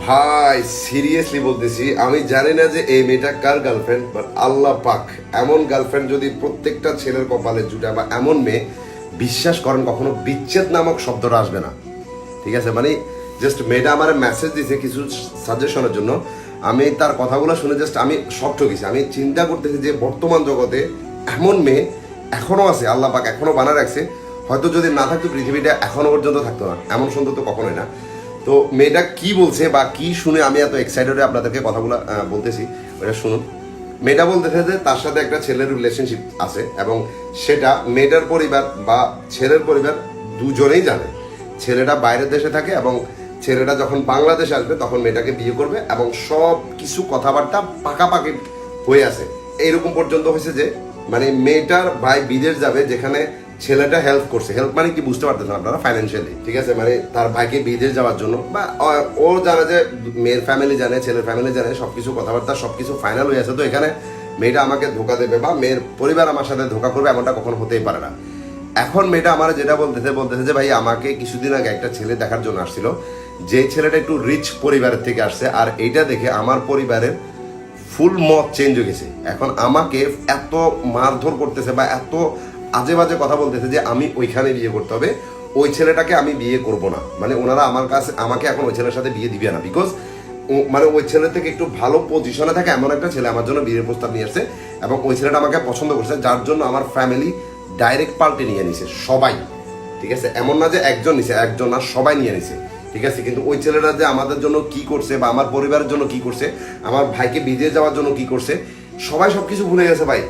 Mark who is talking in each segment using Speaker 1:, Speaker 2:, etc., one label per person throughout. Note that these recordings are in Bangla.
Speaker 1: ভাই সিরিয়াসলি বলতেছি, আমি জানি না যে এই মেয়েটা কার গার্লফ্রেন্ড, বাট আল্লাহ পাক এমন গার্লফ্রেন্ড যদি প্রত্যেকটা ছেলের কপালে জুটায় বা এমন মেয়ে, বিশ্বাস করেন কখনো বিচ্ছেদ নামক শব্দটা আসবে না। ঠিক আছে, মানে জাস্ট মেয়েটা আমার মেসেজ দিয়েছে কিছু সাজেশনের জন্য। আমি তার কথাগুলো শুনে জাস্ট আমি শক হয়ে আমি চিন্তা করতেছি যে বর্তমান জগতে এমন মেয়ে এখনো আছে, আল্লাহ পাক এখনো বানা রাখছে। হয়তো যদি না থাকতো পৃথিবীটা এখনো পর্যন্ত থাকতো না, এমন সুন্দর তো কখনোই না। তো মেয়েটা কি বলছে বা কি শুনে আমি এত এক্সাইটেড হয়ে আপনাদেরকে কথাগুলো বলতেছি, ওটা শুনুন। মেয়েটা বলতেছে যে তার সাথে একটা ছেলের রিলেশনশিপ আছে এবং সেটা মেয়েটার পরিবার বা ছেলের পরিবার দুজনেই জানে। ছেলেটা বাইরের দেশে থাকে এবং ছেলেটা যখন বাংলাদেশে আসবে তখন মেয়েটাকে বিয়ে করবে এবং সব কিছু কথাবার্তা পাকাপাকি হয়ে আছে। এইরকম পর্যন্ত হয়েছে যে মানে মেয়েটার ভাই বিদেশ যাবে, যেখানে ছেলেটা হেল্প করছে। হেল্প মানে কি বুঝতে পারতেছেন আপনারা? ফাইন্যান্সিয়ালি, ঠিক আছে, মানে তার ভাইকে বিদেশ যাওয়ার জন্য বা ও জানে যে মেয়ের ফ্যামিলি জানে, ছেলের ফ্যামিলি জানে, সবকিছু কথাবার্তা সবকিছু ফাইনাল হয়ে আছে। তো এখানে মেয়েটা আমাকে ধোকা দেবে বা মেয়ের পরিবার আমার সাথে ধোকা করবে, এমনটা কখনো হতেই পারে না। এখন মেয়েটা আমার যেটা বলতেছে যে ভাই আমাকে কিছুদিন আগে একটা ছেলে দেখার জন্য আসছিল, যে ছেলেটা একটু রিচ পরিবারের থেকে আসছে, আর এইটা দেখে আমার পরিবারের ফুল মত চেঞ্জ হয়ে গেছে। এখন আমাকে এত মারধর করতেছে বা এত আজে বাজে কথা বলতেছে যে আমি ওইখানে বিয়ে করতে হবে, ওই ছেলেটাকে আমি বিয়ে করব না। মানে ওনারা আমার কাছে আমাকে এখন ওই ছেলের সাথে বিয়ে দিবে না, বিকজ মানে ওই ছেলে থেকে একটু ভালো পজিশনে থাকে এমন একটা ছেলে আমার জন্য বিয়ের প্রস্তাব নিয়ে আসছে এবং ওই ছেলেটা আমাকে পছন্দ করছে, যার জন্য আমার ফ্যামিলি ডাইরেক্ট পাল্টে নিয়ে নিছে সবাই। ঠিক আছে, এমন না যে একজন নিছে, একজন না, সবাই নিয়ে নিছে। ঠিক আছে, কিন্তু ওই ছেলেটা যে আমাদের জন্য কি করছে বা আমার পরিবারের জন্য কি করছে, আমার ভাইকে বিদেশ যাওয়ার জন্য কি করছে, সবাই সবকিছু ভুলে গেছে ভাই।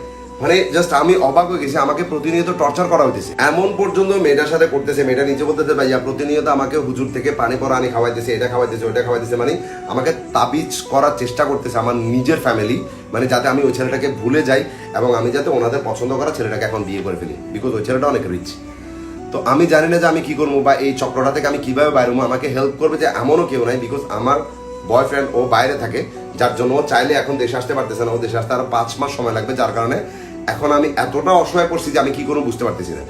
Speaker 1: মানে জাস্ট আমি অবাক হয়ে গেছি, আমাকে প্রতিনিয়ত টর্চার করা হইতেছে এমন পর্যন্ত মেয়েটার সাথে করতেছে। মেয়েটা নিচে বলতেছে ভাইয়া প্রতিনিয়ত আমাকে হুজুর থেকে পানি পরা আনি খাওয়াইতেছে, এটা খাওয়াইতেছে, ওইটা খাওয়াইতেছে, মানে আমাকে তাবিজ করার চেষ্টা করতেছে আমার নিজের ফ্যামিলি, মানে যাতে আমি ওই ছেলেটাকে ভুলে যাই এবং আমি যাতে ওনাদের পছন্দ করা ছেলেটাকে এখন বিয়ে করে ফেলি, বিকজ ওই ছেলেটা অনেক রিচ। তো আমি জানি না যে আমি কি করবো বা এই চক্রটা থেকে আমি কিভাবে বাইরে হবো। আমাকে হেল্প করবে যে এমনও কেউ নাই, বিকজ আমার বয়ফ্রেন্ড ও বাইরে থাকে, যার জন্য ও চাইলে এখন দেশে আসতে পারতেছে না। ও দেশে আসতে আরো 5 মাস সময় লাগবে, যার কারণে এখন আমি এতটা অসহায় পড়ছি যে আমি কি করবো বুঝতে পারতেছি না।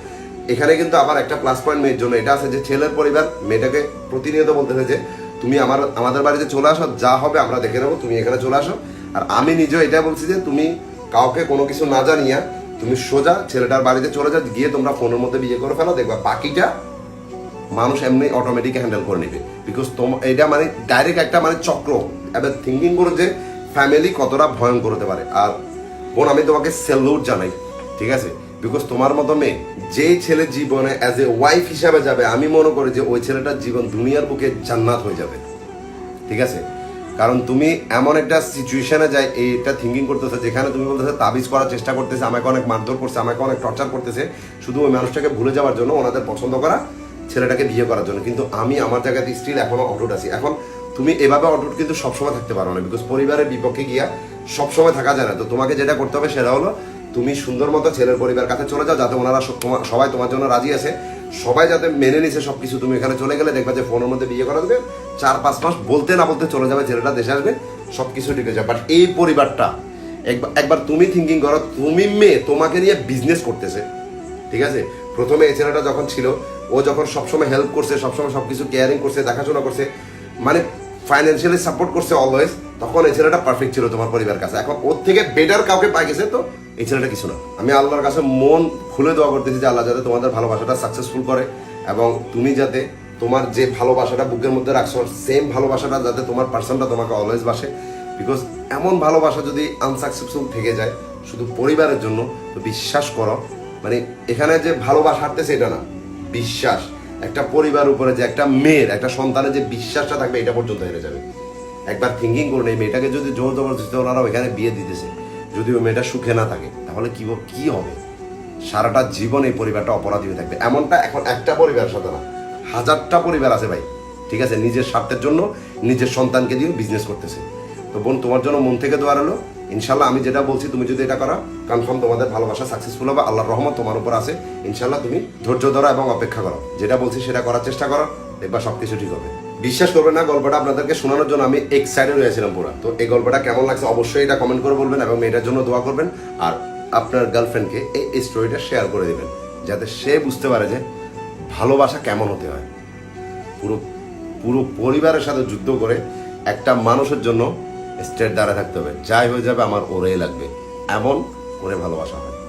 Speaker 1: এখানে কিন্তু আবার একটা প্লাস পয়েন্ট মেয়ের জন্য এটা আছে যে ছেলের পরিবার মেয়েটাকে প্রতিনিয়ত বলতেছে যে তুমি আমাদের বাড়িতে চলে আসো, যা হবে আমরা দেখে নেবো, তুমি এখানে চলে আসো। আর আমি নিজেও এটা বলছি যে তুমি কাউকে কোনো কিছু না জানিয়া তুমি সোজা ছেলেটার বাড়িতে চলে যাও, গিয়ে তোমরা ফোনের মধ্যে বিয়ে করে ফেলো, দেখবা বাকিটা মানুষ এমনি অটোমেটিক হ্যান্ডেল করে নেবে। বিকজ এটা মানে ডাইরেক্ট একটা মানে চক্র। এবার থিঙ্কিং করো যে ফ্যামিলি কতটা ভয়ঙ্কর হতে পারে। আর বোন, আমি তোমাকে স্যালুট জানাই, ঠিক আছে, বিকজ তোমার মতো মেয়ে যে ছেলে জীবনে অ্যাজ এ ওয়াইফ হিসাবে যাবে, আমি মনে করি যে ওই ছেলেটার জীবন দুনিয়ার বুকে জান্নাত হয়ে যাবে। ঠিক আছে, কারণ তুমি এমন একটা সিচুয়েশনে যাই এইটা থিঙ্কিং করতেছে যেখানে তুমি বলতেছে তাবিজ করার চেষ্টা করতেছে, আমাকে অনেক মারধর করছে, আমাকে অনেক টর্চার করতেছে, শুধু ওই মানুষটাকে ভুলে যাওয়ার জন্য, ওনাদের পছন্দ করা ছেলেটাকে বিয়ে করার জন্য। কিন্তু আমি আমার জায়গাতে স্টিল এখনো অটুট আছি। এখন তুমি এভাবে অটুট কিন্তু সবসময় থাকতে পারো না, বিকজ পরিবারের বিপক্ষে গিয়া সবসময় থাকা যায় না। তো তোমাকে যেটা করতে হবে সেটা হলো তুমি সুন্দর মতো ছেলের পরিবার কাছে চলে যাও, যাতে ওনারা সবাই তোমার জন্য রাজি আছে, সবাই যাতে মেনে নিছে সবকিছু। তুমি এখানে চলে গেলে দেখবা যে ফোনের মধ্যে বিয়ে করা দেবে, 4-5 মাস বলতে না বলতে চলে যাবে, ছেলেটা দেশে আসবে, সবকিছু ঠিক হয়ে যাবে। বাট এই পরিবারটা একবার তুমি থিঙ্কিং করো, তুমি মেয়ে তোমাকে নিয়ে বিজনেস করতেছে। ঠিক আছে, প্রথমে এই ছেলেটা যখন ছিল, ও যখন সবসময় হেল্প করছে, সবসময় সবকিছু কেয়ারিং করছে, দেখাশোনা করছে, মানে ফাইন্যান্সিয়ালি সাপোর্ট করছে অলওয়েজ, তখন এই ছেলেটা পারফেক্ট ছিল তোমার পরিবার কাছে। এখন ওর থেকে বেটার কাউকে পাই গেছে, তো এই ছেলেটা কিছু না। আমি আল্লাহর কাছে মন খুলে দোয়া করতেছি যে আল্লাহ যাতে তোমাদের ভালোবাসাটা সাকসেসফুল করে এবং তুমি যাতে তোমার যে ভালোবাসাটা বুকের মধ্যে রাখছো সেম ভালোবাসাটা যাতে তোমার পার্সনটা তোমাকে অলওয়েজ বাসে। বিকজ এমন ভালোবাসা যদি আনসাকসেসফুল থেকে যায় শুধু পরিবারের জন্য, তো বিশ্বাস করো মানে এখানে যে ভালোবাসা হারতেছে এটা না, বিশ্বাস একটা পরিবার উপরে যে একটা মেয়ের একটা সন্তানের যে বিশ্বাসটা থাকবে এটা পর্যন্ত হেরে যাবে। একবার থিঙ্কিং করুন, এই মেয়েটাকে যদি জোর জবরদস্তি ওনারা ওইখানে বিয়ে দিতেছে, যদি ওই মেয়েটা সুখে না থাকে তাহলে কি হবে? সারাটা জীবন এই পরিবারটা অপরাধী হয়ে থাকবে। এমনটা এখন একটা পরিবারের সাথে না, হাজারটা পরিবার আছে ভাই, ঠিক আছে, নিজের স্বার্থের জন্য নিজের সন্তানকে দিয়ে বিজনেস করতেছে। তো বোন, তোমার জন্য মন থেকে দোয়া রইলো। ইনশাল্লাহ আমি যেটা বলছি তুমি যদি এটা করো, কনফার্ম তোমাদের ভালোবাসা সাকসেসফুল হবে, আল্লাহর রহমত তোমার উপর আছে। ইনশাল্লাহ তুমি ধৈর্য ধরো এবং অপেক্ষা করো, যেটা বলছি সেটা করার চেষ্টা করো, দেখবা সবকিছু ঠিক হবে। বিশ্বাস করবেন না, গল্পটা আপনাদেরকে শোনানোর জন্য আমি এক্সাইটেড হয়েছিলাম পুরো। তো এই গল্পটা কেমন লাগছে অবশ্যই এটা কমেন্ট করে বলবেন এবং এটার জন্য দোয়া করবেন। আর আপনার গার্লফ্রেন্ডকে এই স্টোরিটা শেয়ার করে দেবেন, যাতে সে বুঝতে পারে যে ভালোবাসা কেমন হতে হয়। পুরো পুরো পরিবারের সাথে যুদ্ধ করে একটা মানুষের জন্য স্ট্রেট দাঁড়ায় থাকতে হবে, যাই হয়ে যাবে আমার ওরেই লাগবে, এমন করে ভালোবাসা হয়।